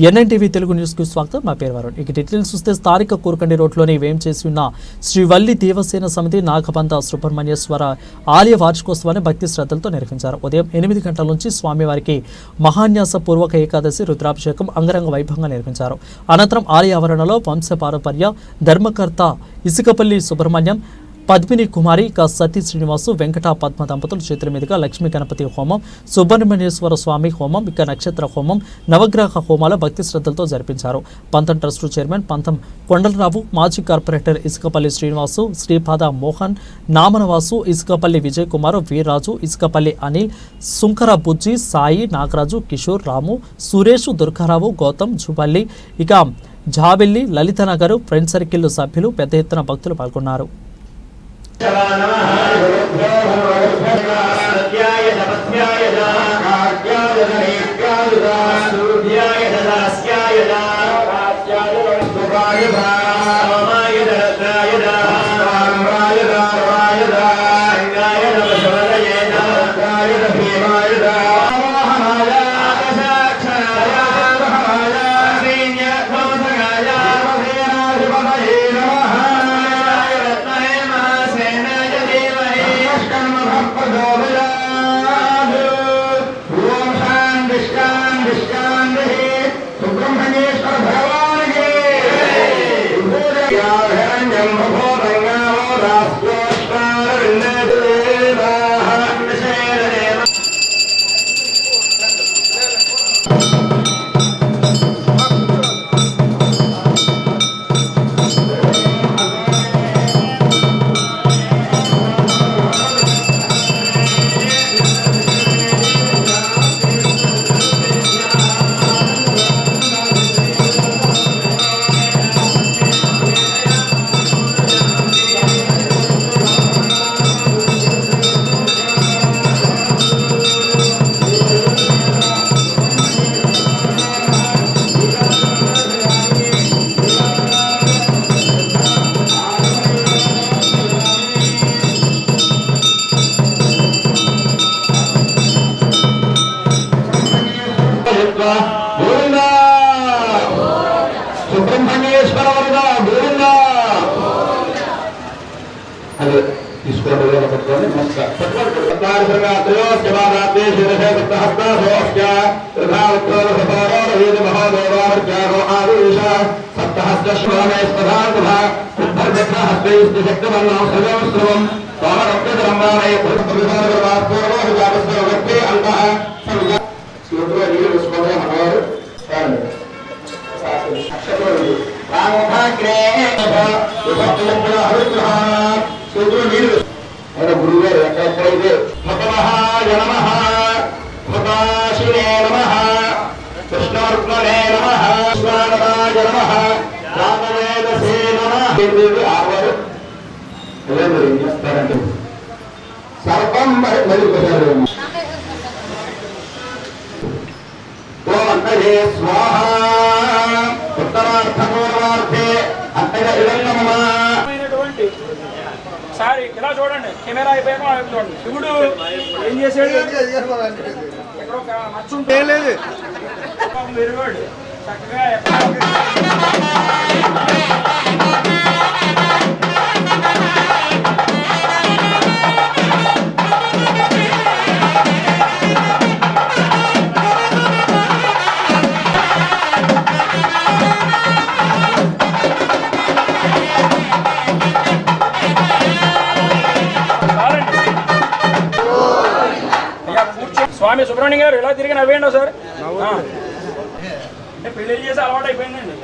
NNTV Telugu news కు స్వాగతం. నా పేరు వరుణ్. ఇక డీటెయిల్స్ చూస్తే స్థానిక కోరకండి రోడ్లోని వేం చేసి ఉన్న శ్రీ వల్లి దేవసేన సమితి నాగబంధ సుబ్రహ్మణ్యేశ్వర ఆలయ వార్షికోత్సవాన్ని భక్తి శ్రద్ధలతో నిర్వహించారు. ఉదయం 8 గంటల నుంచి స్వామివారికి మహాన్యాస పూర్వక ఏకాదశి రుద్రాభిషేకం అంగరంగ వైభవంగా నిర్వహించారు. అనంతరం ఆలయ ఆవరణలో వంశపారంపర్య ధర్మకర్త ఇసుకపల్లి సుబ్రహ్మణ్యం, పద్మిని కుమారి, సతీ శ్రీనివాసు, వెంకట పద్మ దంపతుల చేతుల మీదుగా లక్ష్మీ గణపతి హోమం, సుబ్రహ్మణ్యేశ్వర స్వామి హోమం, ఇక నక్షత్ర హోమం, నవగ్రహ హోమాల భక్తి శ్రద్ధలతో జరిపించారు. పంతం ట్రస్టు చైర్మన్ పంతం కొండలరావు, మాజీ కార్పొరేటర్ ఇసుకపల్లి శ్రీనివాసు, శ్రీపాద మోహన్, నామనవాసు, ఇసుకపల్లి విజయ్ కుమార్, వీర్రాజు, ఇసుకపల్లి అనిల్, సుంకర బుజ్జి, సాయి, నాగరాజు, కిషోర్, రాము, సురేష్, దుర్గారావు, గౌతమ్, జుబల్లి, ఇక జాబెల్లి, లలితనగర్ ఫ్రెండ్ సర్కిల్ సభ్యులు పెద్ద ఎత్తున భక్తులు పాల్గొన్నారు. గురుగారు ఎక్కడెక్కడైతే భగవహాయ నమః, భగవాశినే నమః, కృష్ణార్పణే నమః, స్వానరాయ నమః, రామవేదసే నమః. ఆవారు అదే మరి ఏం చేస్తారంటే సర్వం మరి అంతరే స్వాహ ఉత్తరార్థపూర్వార్థే అంతగా ఇదంగమ్మ. సారీ ఇలా చూడండి, కెమెరా అయిపోయాక చూడండి. ఇప్పుడు ఏం చేశాడు, ఎక్కడో మచ్చు ఉంటే లేదు మెరుగాడు చక్కగా స్వామి సుబ్రహ్మణ్యం గారు ఇలా తిరిగి నవ్వేయండి సార్. పెళ్లి చేసి అలవాటు అయిపోయిందండి.